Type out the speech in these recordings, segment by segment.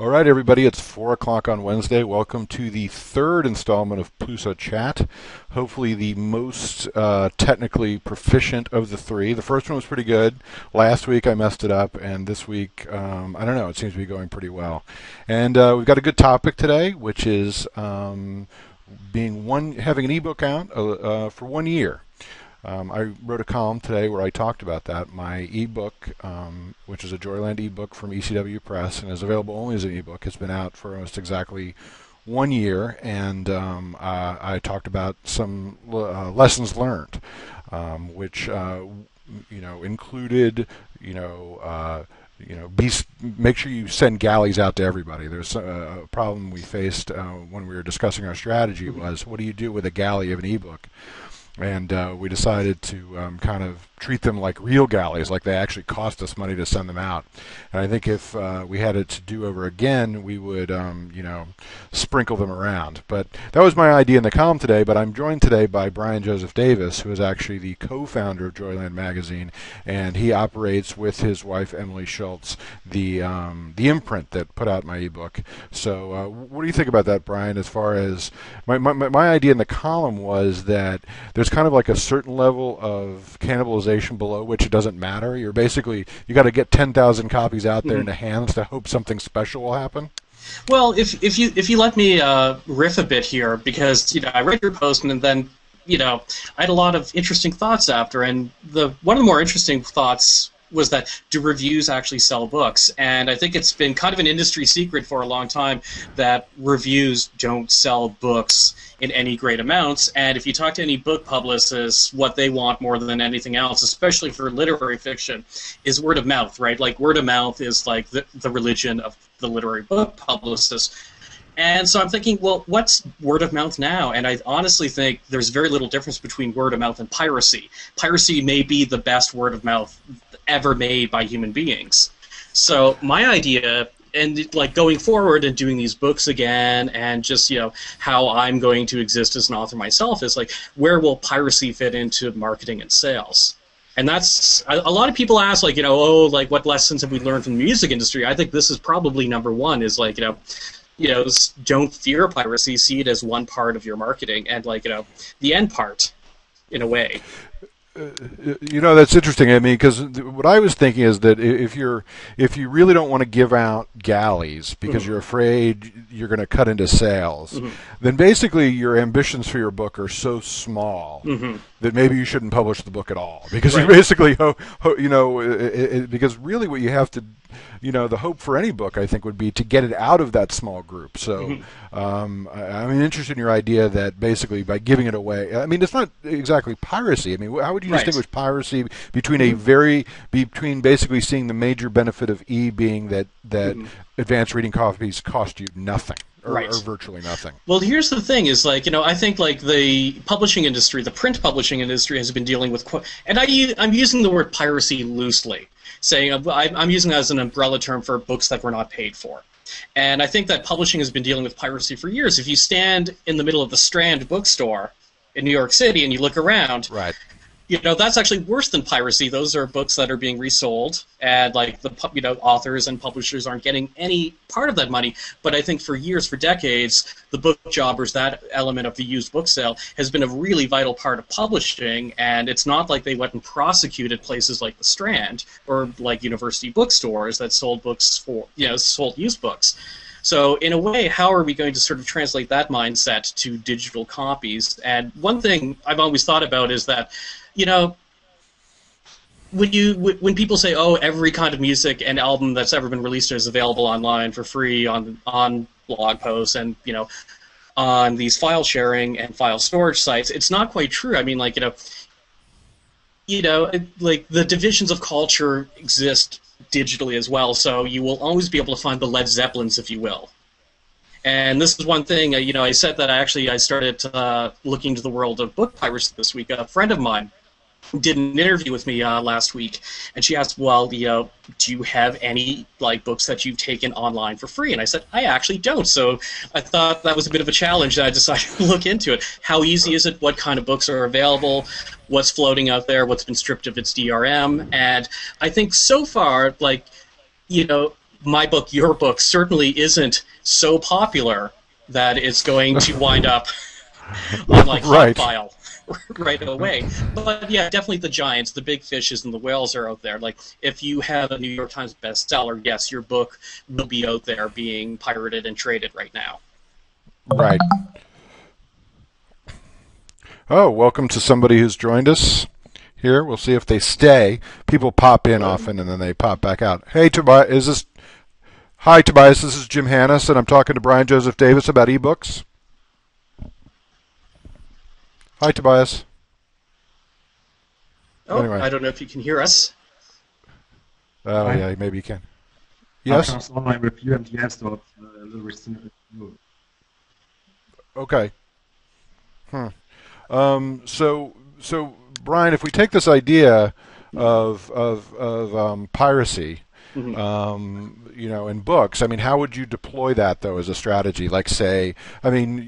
All right, everybody, it's 4 o'clock on Wednesday. Welcome to the third installment of Pusa Chat. Hopefully the most technically proficient of the three. The first one was pretty good. Last week I messed it up, and this week, I don't know, it seems to be going pretty well. And we've got a good topic today, which is having an ebook out for 1 year. I wrote a column today where I talked about that. My ebook, which is a Joyland ebook from ECW Press and is available only as an ebook, has been out for almost exactly 1 year, and I talked about some lessons learned, which included make sure you send galleys out to everybody. There's a problem we faced when we were discussing our strategy was, what do you do with a galley of an ebook? And we decided to kind of treat them like real galleys, like they actually cost us money to send them out. And I think if we had it to do over again, we would, sprinkle them around. But that was my idea in the column today. But I'm joined today by Brian Joseph Davis, who is actually the co-founder of Joyland magazine, and he operates with his wife Emily Schultz the imprint that put out my ebook. So what do you think about that, Brian? As far as my idea in the column was that there's kind of like a certain level of cannibalization below which it doesn't matter. You got to get 10,000 copies out there in the hands to hope something special will happen. Well, if you let me riff a bit here, because I read your post and then I had a lot of interesting thoughts after, and one of the more interesting thoughts was that, do reviews actually sell books? And I think it's been kind of an industry secret for a long time that reviews don't sell books in any great amounts. And if you talk to any book publicists, what they want more than anything else, especially for literary fiction, is word of mouth, right? Like, word of mouth is like the religion of the literary book publicist. And so I'm thinking, well, what's word of mouth now? And I honestly think there's very little difference between word of mouth and piracy. Piracy may be the best word of mouth ever made by human beings. So my idea, and like going forward and doing these books again, and just how I'm going to exist as an author myself, is like, where will piracy fit into marketing and sales? And that's a lot of people ask, like, what lessons have we learned from the music industry? I think this is probably number one, is like, don't fear piracy, see it as one part of your marketing, and like, the end part, in a way. That's interesting. I mean, because what I was thinking is that if you really don't want to give out galleys because you're afraid you're going to cut into sales, then basically your ambitions for your book are so small that maybe you shouldn't publish the book at all, because you basically, because really what you have to, the hope for any book, I think, would be to get it out of that small group. So I'm interested in your idea that basically by giving it away, I mean, it's not exactly piracy. I mean, how would you distinguish piracy between between basically seeing the major benefit of being that advanced reading copies cost you nothing? Or virtually nothing. Well, here's the thing: is like, I think like the publishing industry, the print publishing industry, has been dealing with, and I'm using the word piracy loosely, saying I'm using it as an umbrella term for books that were not paid for. And I think that publishing has been dealing with piracy for years. If you stand in the middle of the Strand bookstore in New York City and you look around, that's actually worse than piracy. Those are books that are being resold, and like the authors and publishers aren't getting any part of that money. But I think for years, for decades, the book jobbers, that element of the used book sale, has been a really vital part of publishing. And it's not like they went and prosecuted places like the Strand or like university bookstores that sold books for sold used books. So in a way, how are we going to sort of translate that mindset to digital copies? And one thing I've always thought about is that, when people say, oh, every kind of music and album that's ever been released is available online for free on blog posts and on these file sharing and file storage sites, it's not quite true. I mean, like like the divisions of culture exist digitally as well, so you will always be able to find the Led Zeppelins, if you will. And this is one thing, I said that I started looking into the world of book piracy this week. A friend of mine did an interview with me last week, and she asked, well, do you have any books that you've taken online for free? And I said, I actually don't. So I thought that was a bit of a challenge, and I decided to look into it. How easy is it? What kind of books are available? What's floating out there? What's been stripped of its DRM? And I think so far, my book, your book, certainly isn't so popular that it's going to wind up on like Right. Hotfile right away. But yeah, definitely the giants, the big fishes, and the whales are out there. Like if you have a New York Times bestseller, yes, your book will be out there being pirated and traded right now. Right. Oh, welcome to somebody who's joined us here. We'll see if they stay. People pop in often and then they pop back out. Hey, Tobias, Hi, Tobias. This is Jim Hannes, and I'm talking to Brian Joseph Davis about ebooks. Hi, Tobias. Oh, Anyway. I don't know if you can hear us. Oh, Hi. yeah, maybe you can. Yes? Podcast online review MTS dot a little bit similar. Okay. So Brian, if we take this idea of piracy, in books, I mean, how would you deploy that though as a strategy? Like, say, I mean,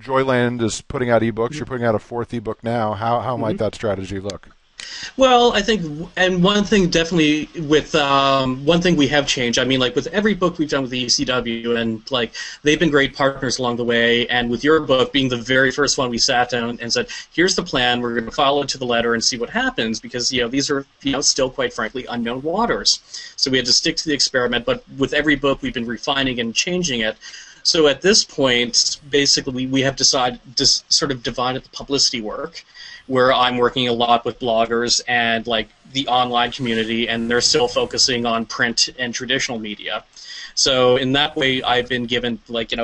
Joyland is putting out ebooks. You're putting out a fourth ebook now. How might that strategy look? Well, I think, and one thing definitely with one thing we have changed. I mean, like with every book we've done with the ECW, and like they've been great partners along the way. And with your book being the very first one, we sat down and said, "Here's the plan. We're going to follow it to the letter and see what happens," because these are still quite frankly unknown waters. So we had to stick to the experiment. But with every book, we've been refining and changing it. So at this point, basically, we have decided to sort of divide the publicity work, where I'm working a lot with bloggers and like the online community, and they're still focusing on print and traditional media. So in that way, I've been given like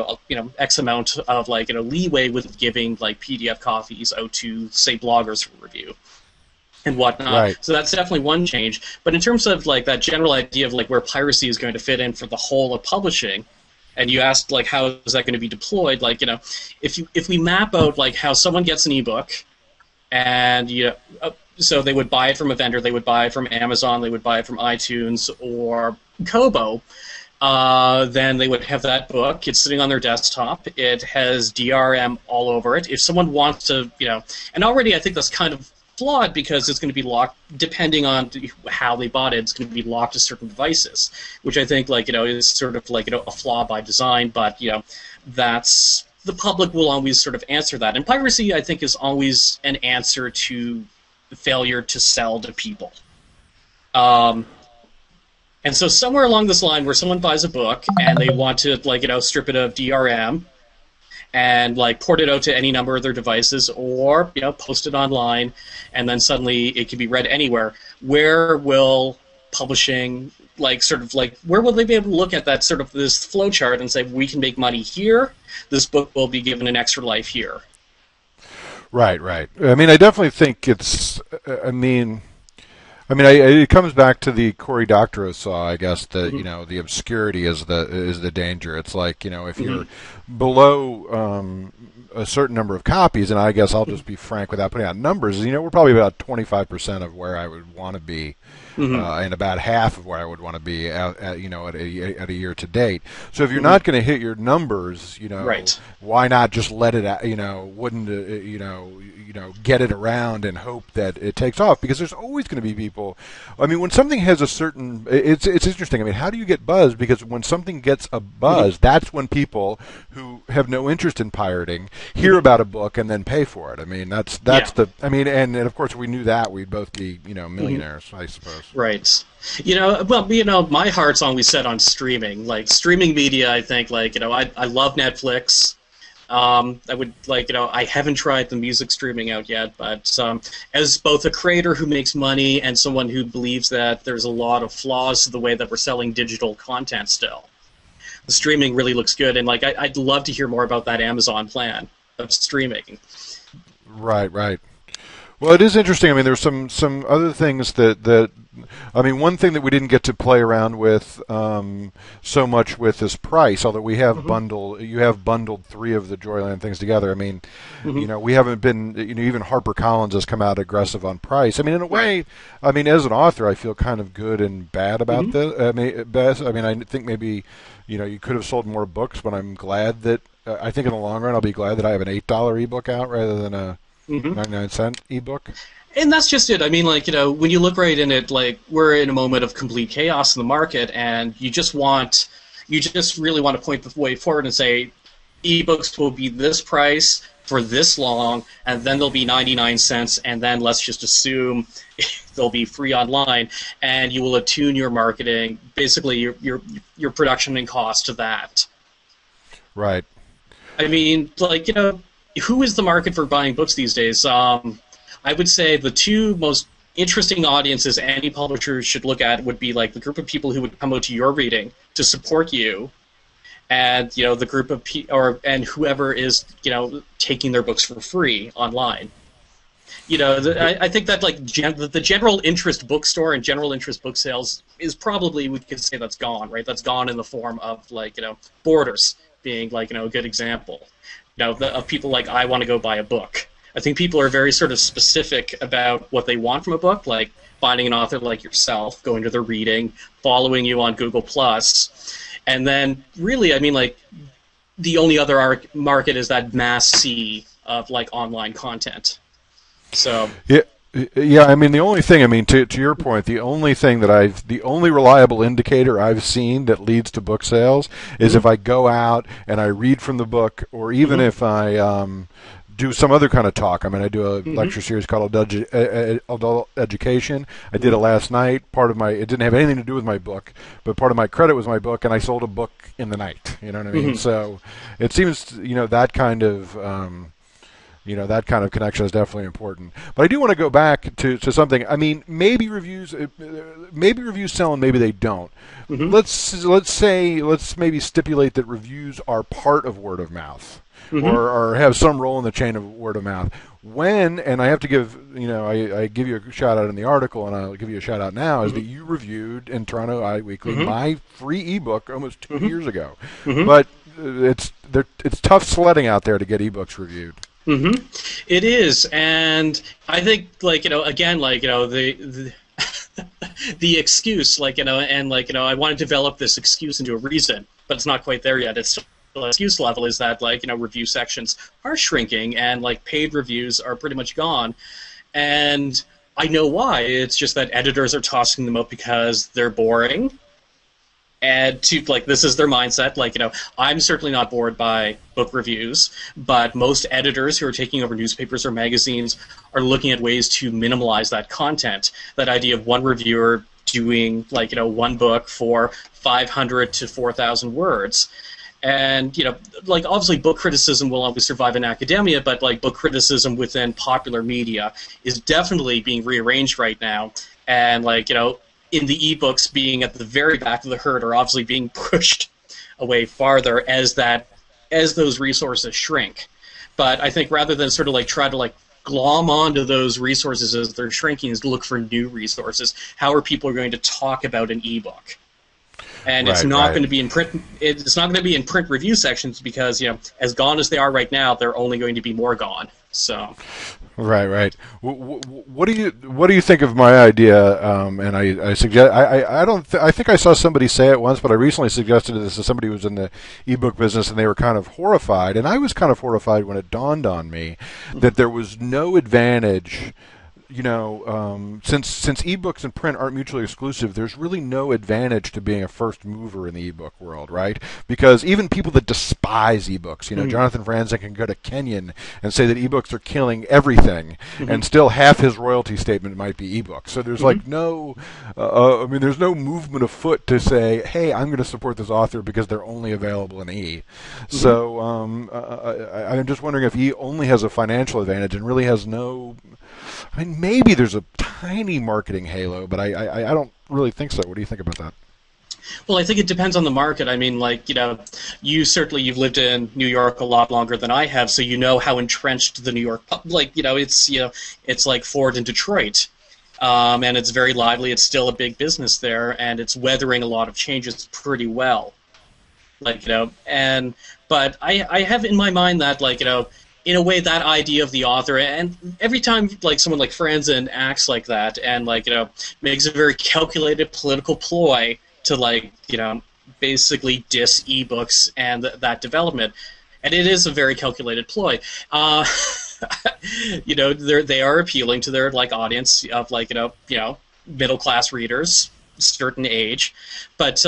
X amount of leeway with giving like PDF copies out to say bloggers for review and whatnot. Right. So that's definitely one change. But in terms of like that general idea of like where piracy is going to fit in for the whole of publishing, and you asked like how is that going to be deployed? Like if we map out like how someone gets an ebook. And so they would buy it from a vendor, they would buy it from Amazon, they would buy it from iTunes or Kobo. Then they would have that book. It's sitting on their desktop. It has DRM all over it. If someone wants to, and already I think that's kind of flawed because it's going to be locked, depending on how they bought it, it's going to be locked to certain devices, which I think is sort of a flaw by design. But that's. The public will always sort of answer that. And piracy, I think, is always an answer to the failure to sell to people. And so somewhere along this line where someone buys a book and they want to, strip it of DRM and, port it out to any number of their devices or, post it online and then suddenly it can be read anywhere, where will publishing, where will they be able to look at that sort of this flowchart and say, we can make money here, this book will be given an extra life here? Right. I mean, I definitely think it's. It comes back to the Cory Doctorow saw, I guess. That the obscurity is the danger. It's like if you're below a certain number of copies, and I guess I'll just be frank without putting out numbers. We're probably about 25% of where I would want to be. And about half of where I would want to be at a year to date. So if you're not going to hit your numbers, right. Why not just let it out? Get it around and hope that it takes off, because there's always going to be people. I mean, when something has a certain, it's interesting. I mean, how do you get buzz? Because when something gets a buzz, that's when people who have no interest in pirating hear about a book and then pay for it. I mean, that's the. I mean, and of course, if we knew that, we'd both be millionaires, I suppose. Right. My heart's always set on streaming. Like streaming media, I think. I love Netflix. I would I haven't tried the music streaming out yet, but as both a creator who makes money and someone who believes that there's a lot of flaws to the way that we're selling digital content still, the streaming really looks good. And I'd love to hear more about that Amazon plan of streaming. Right. Well, it is interesting. I mean, there's some other things that I mean, one thing that we didn't get to play around with so much with is price. Although we have you have bundled 3 of the Joyland things together. I mean, we haven't been. Even HarperCollins has come out aggressive on price. I mean, in a way, I mean, as an author, I feel kind of good and bad about this. I think maybe you could have sold more books, but I'm glad that I think in the long run I'll be glad that I have an $8 ebook out rather than a Hmm. 99-cent ebook. And that's just it. I mean, like, when you look right in it, like, we're in a moment of complete chaos in the market, and you just really want to point the way forward and say, ebooks will be this price for this long, and then they'll be 99 cents, and then let's just assume they'll be free online, and you will attune your marketing, basically your production and cost to that. Right. I mean, like, who is the market for buying books these days? I would say the two most interesting audiences any publisher should look at would be like the group of people who would come out to your reading to support you, and the group of and whoever is taking their books for free online. I think that like the general interest bookstore and general interest book sales is probably, we could say, that's gone, right? That's gone in the form of like Borders being like a good example, of people like, I want to go buy a book. I think people are very sort of specific about what they want from a book, like finding an author like yourself, going to their reading, following you on Google+, and then really, I mean, like, the only other market is that mass sea of like online content. So yeah. I mean, the only thing, I mean, to your point, the only reliable indicator I've seen that leads to book sales is if I go out and I read from the book, or even if I do some other kind of talk. I mean, I do a lecture series called Adult Education. I did it last night. It didn't have anything to do with my book, but part of my credit was my book, and I sold a book in the night. You know what I mean? So it seems, that kind of that kind of connection is definitely important. But I do want to go back to something. I mean, maybe reviews sell and maybe they don't. Let's maybe stipulate that reviews are part of word of mouth. Or have some role in the chain of word of mouth. And I have to give, I give you a shout out in the article, and I'll give you a shout out now, is that you reviewed in Toronto iWeekly my free ebook almost 2 years ago. But it's tough sledding out there to get ebooks reviewed. It is, and I think, like, again, like, the the excuse, like, and like, I want to develop this excuse into a reason, but it's not quite there yet. It's the excuse level is that, like, review sections are shrinking, and like paid reviews are pretty much gone, and I know why. It's just that editors are tossing them out because they're boring, and this is their mindset. Like, I'm certainly not bored by book reviews, but most editors who are taking over newspapers or magazines are looking at ways to minimize that content. That idea of one reviewer doing, like, one book for 500 to 4,000 words. And, like, obviously book criticism will always survive in academia, but, like, book criticism within popular media is definitely being rearranged right now. And, like, in the ebooks being at the very back of the herd are obviously being pushed away farther as those resources shrink. But I think rather than sort of like try to like glom onto those resources as they're shrinking, is to look for new resources. How are people going to talk about an ebook? And it's not going to be in print. It's not going to be in print review sections because, as gone as they are right now, they're only going to be more gone. So, right. What do you think of my idea? And I suggest I think I saw somebody say it once, but I recently suggested this to somebody who was in the ebook business, and they were kind of horrified, and I was kind of horrified when it dawned on me that there was no advantage. Since ebooks and print aren't mutually exclusive, there's really no advantage to being a first mover in the ebook world, right? Because even people that despise ebooks, Jonathan Franzen can go to Kenyon and say that ebooks are killing everything, and still half his royalty statement might be ebooks. So there's like there's no movement afoot to say, hey, I'm going to support this author because they're only available in e. So I'm just wondering if e only has a financial advantage and really has no. I mean, maybe there's a tiny marketing halo, but I don't really think so. What do you think about that? Well, I think it depends on the market. I mean, like, you've lived in New York a lot longer than I have, so you know how entrenched the New York, it's like Ford in Detroit. And it's very lively. It's still a big business there, and it's weathering a lot of changes pretty well. But I have in my mind that, in a way, that idea of the author, and every time someone like Franzen acts like that, and makes a very calculated political ploy to basically diss ebooks and that development, and it is a very calculated ploy. they are appealing to their like audience of like middle class readers, certain age, but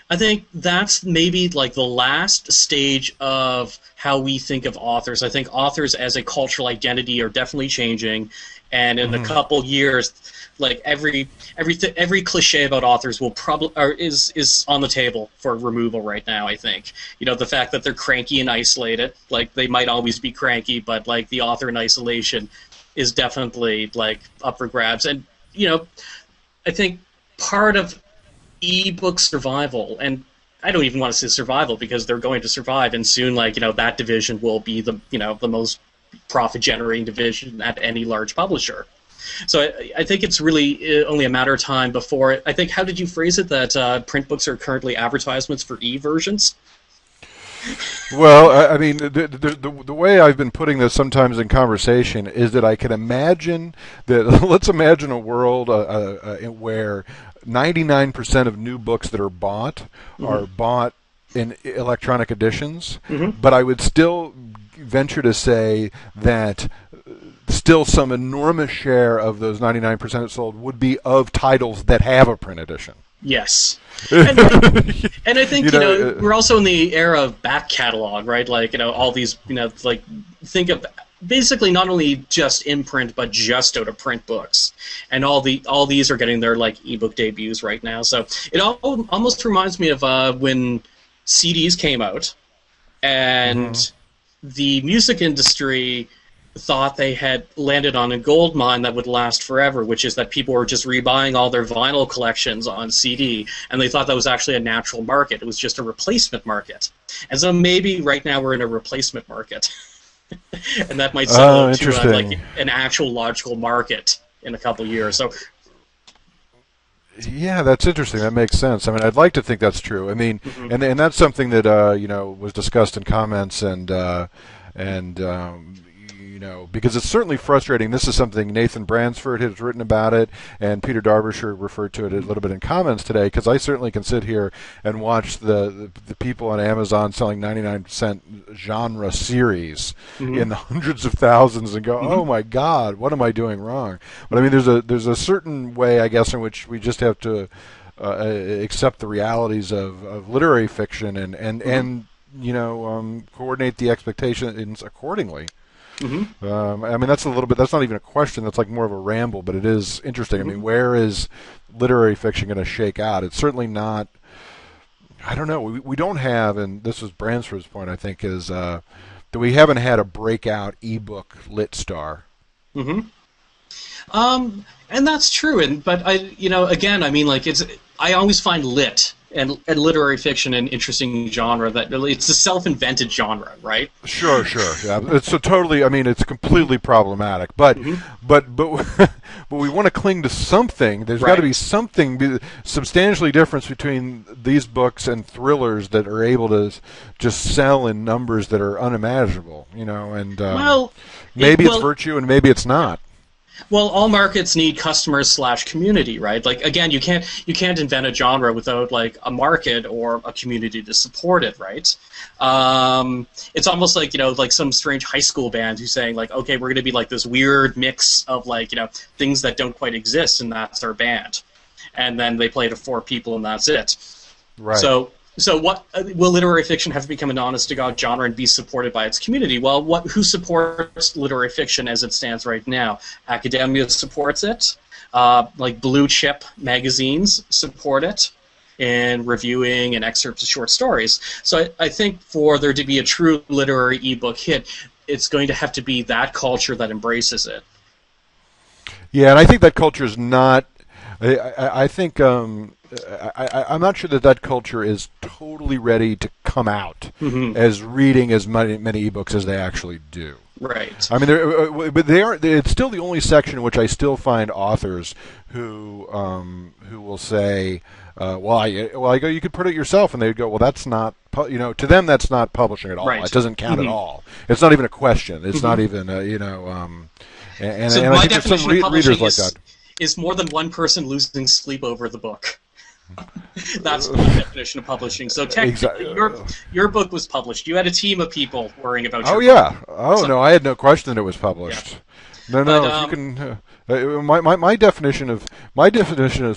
I think that's maybe like the last stage of how we think of authors. I think authors as a cultural identity are definitely changing, and in a couple years, like every cliche about authors will probably is on the table for removal right now. I think the fact that they're cranky and isolated, like they might always be cranky, but like the author in isolation is definitely like up for grabs. And I think part of ebook survival, and I don't even want to say survival because they're going to survive, and soon that division will be the the most profit generating division at any large publisher. So I think it's really only a matter of time before I think, how did you phrase it, that print books are currently advertisements for e-versions? Well, I mean, the way I've been putting this sometimes in conversation is that I can imagine that let's imagine a world where 99% of new books that are bought are bought in electronic editions, but I would still venture to say that still some enormous share of those 99% sold would be of titles that have a print edition. Yes. And I think we're also in the era of back catalog, right? Like all these like think of basically not only just in print but just out of print books, and all these are getting their like ebook debuts right now. So it almost reminds me of when CDs came out, and the music industry thought they had landed on a gold mine that would last forever, which is that people were just rebuying all their vinyl collections on CD, and they thought that was actually a natural market. It was just a replacement market. And so maybe right now we're in a replacement market. And that might settle into like an actual logical market in a couple years. So yeah, that's interesting. That makes sense. I mean, I'd like to think that's true. I mean, and that's something that was discussed in comments, and because it's certainly frustrating. This is something Nathan Bransford has written about it, and Peter Derbyshire referred to it a little bit in comments today, because I certainly can sit here and watch the people on Amazon selling 99% genre series in the hundreds of thousands and go, oh my God, what am I doing wrong? But I mean, there's a certain way, I guess, in which we just have to accept the realities of literary fiction and coordinate the expectations accordingly. I mean, that's not even a question. That's like more of a ramble, but it is interesting. I mean, where is literary fiction going to shake out? It's certainly not. I don't know. We don't have, and this was Bransford's point, I think, is that we haven't had a breakout ebook lit star. And that's true. But again, I mean, like I always find lit and literary fiction an interesting genre that it's a self-invented genre, right? Sure. Yeah, it's so totally. I mean, it's completely problematic. But we want to cling to something. There's got to be something substantially different between these books and thrillers that are able to just sell in numbers that are unimaginable. And maybe it's virtue and maybe it's not. Well, all markets need customers / community, right? Like again, you can't invent a genre without like a market or a community to support it, right? It's almost like like some strange high school band who's saying like, okay, we're going to be like this weird mix of like things that don't quite exist, and that's our band, and then they play to 4 people, and that's it. Right. So what will literary fiction have to become an honest-to-God genre and be supported by its community? Well, who supports literary fiction as it stands right now? Academia supports it. Like blue chip magazines support it in reviewing and excerpts of short stories. So I think for there to be a true literary ebook hit, it's going to have to be that culture that embraces it. Yeah, and I think that culture is not. I think I'm not sure that culture is totally ready to come out as reading as many ebooks as they actually do. Right. I mean, but they are. It's still the only section in which I still find authors who will say, I go, you could put it yourself, and they'd go, well, that's not. To them, that's not publishing at all. Right. It doesn't count at all. It's not even a question. It's not even And so my I think there's some readers like that. Is more than one person losing sleep over the book. That's the definition of publishing. So technically, your book was published. You had a team of people worrying about your book. Oh, no, I had no question that it was published. Yeah. No, if you can... my definition of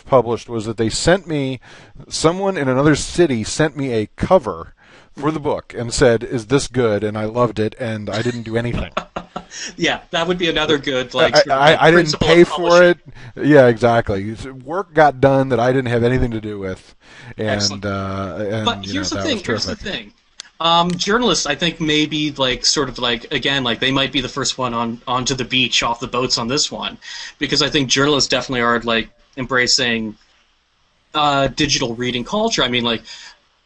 published was that they sent me, someone in another city sent me a cover for the book and said, "Is this good?" And I loved it, and I didn't do anything. Yeah, that would be another good I didn't pay for it. Yeah, exactly. Work got done that I didn't have anything to do with, and but here's the thing. Here's the thing. Journalists, I think, maybe again, they might be the first one onto the beach off the boats on this one, because I think journalists definitely are embracing digital reading culture. I mean,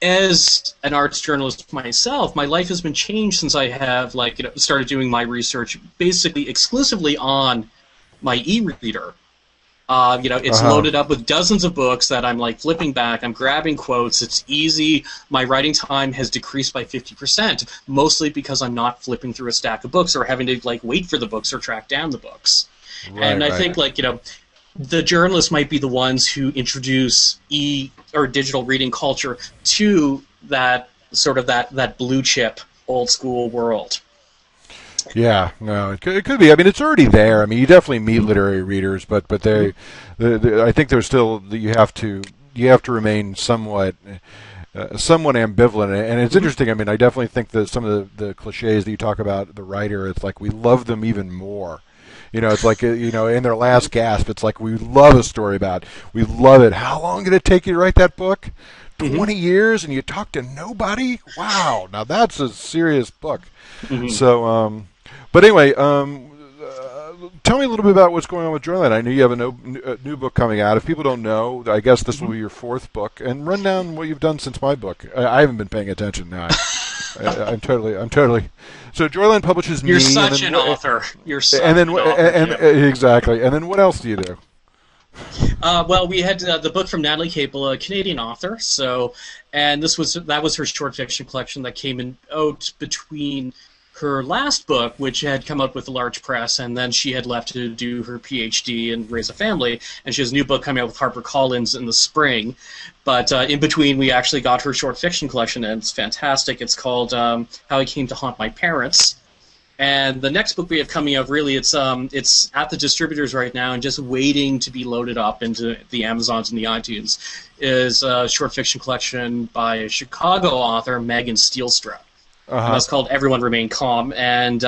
as an arts journalist myself, my life has been changed since I have started doing my research basically exclusively on my e-reader. It's loaded up with dozens of books that I'm flipping back. I'm grabbing quotes. It's easy. My writing time has decreased by 50%, mostly because I'm not flipping through a stack of books or having to wait for the books or track down the books. Right, I think the journalists might be the ones who introduce or digital reading culture to that sort of that blue chip old school world. Yeah, no, it could be. I mean, it's already there. I mean, you definitely meet literary readers, but I think there's still you have to remain somewhat ambivalent. And it's interesting. I mean, I definitely think that some of the cliches that you talk about the writer, it's we love them even more. It's in their last gasp, it's we love a story about. We love it. How long did it take you to write that book? 20 years, and you talk to nobody? Wow, now that's a serious book. So, but anyway, tell me a little bit about what's going on with Joyland. I know you have a new book coming out. If people don't know, I guess this will be your fourth book. And run down what you've done since my book. I haven't been paying attention now. I'm totally. So Joyland publishes me. You're such an author. You're such an author. Exactly. And then what else do you do? Well, we had the book from Natalie Capel, a Canadian author. And that was her short fiction collection that came out between her last book, which had come out with a large press, and then she had left to do her PhD and raise a family, and she has a new book coming out with HarperCollins in the spring. But in between, we actually got her short fiction collection, and it's fantastic. It's called How I Came to Haunt My Parents. And the next book we have coming out, really, it's at the distributors right now and just waiting to be loaded up into the Amazons and the iTunes, is a short fiction collection by a Chicago author, Megan Steelstra. And that's called Everyone Remain Calm. And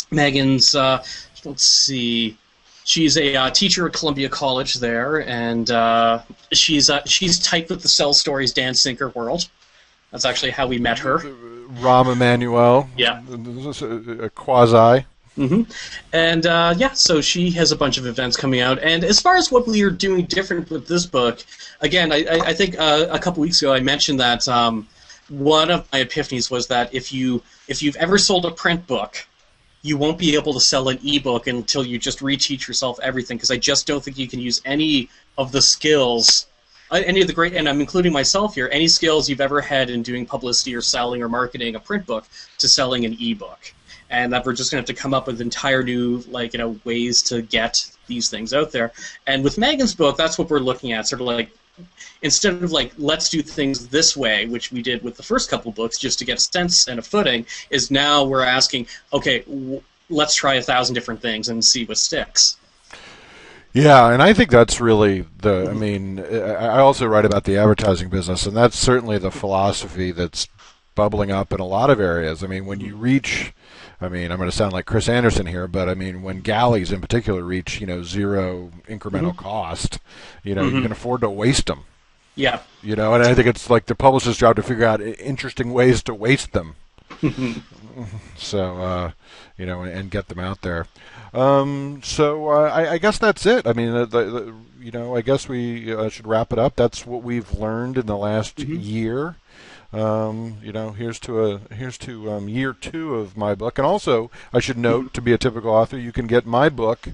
Megan's, let's see, she's a teacher at Columbia College there, and she's tight with the Cell Stories Dan Sinker world. That's actually how we met her. Rahm Emanuel. Yeah. A quasi. And so she has a bunch of events coming out. And as far as what we are doing different with this book, again, I think a couple weeks ago I mentioned that one of my epiphanies was that if you've ever sold a print book, you won't be able to sell an ebook until you just reteach yourself everything, because I just don't think you can use any of the skills, any of the great, and I'm including myself here, any skills you've ever had in doing publicity or selling or marketing a print book to selling an ebook. And that we're just going to have to come up with entire new ways to get these things out there. And with Megan's book, that's what we're looking at, sort of instead of let's do things this way, which we did with the first couple books just to get a sense and a footing, is now we're asking, okay, let's try 1,000 different things and see what sticks. Yeah, and I think that's really I mean, I also write about the advertising business, and that's certainly the philosophy that's bubbling up in a lot of areas. I mean, when you reach, I'm going to sound like Chris Anderson here, but I mean, when galleys in particular reach, zero incremental cost, you can afford to waste them. Yeah. And I think it's the publisher's job to figure out interesting ways to waste them. So, and get them out there. So I guess that's it. I mean, I guess we should wrap it up. That's what we've learned in the last year. Here's to year 2 of my book. And also, I should note, to be a typical author, you can get my book,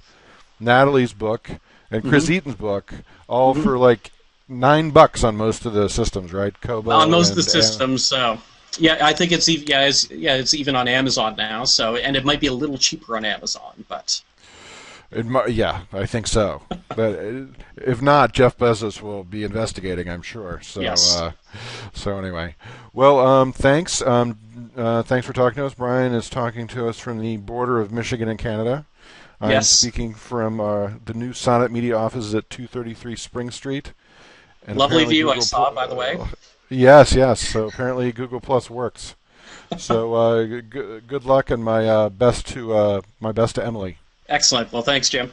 Natalie's book, and Chris Eaton's book, all for $9 on most of the systems, right? Kobo on most of the systems. So yeah, I think it's even on Amazon now. So, and it might be a little cheaper on Amazon, but. Yeah, I think so. But if not, Jeff Bezos will be investigating, I'm sure. So, Yes. so anyway, well, thanks. Thanks for talking to us. Brian is talking to us from the border of Michigan and Canada. I'm Yes. speaking from the new Sonnet Media offices at 233 Spring Street. And Lovely apparently view I Google saw, by the way. Yes, yes. So apparently Google Plus works. So good luck and my best to Emily. Excellent. Well, thanks, Jim.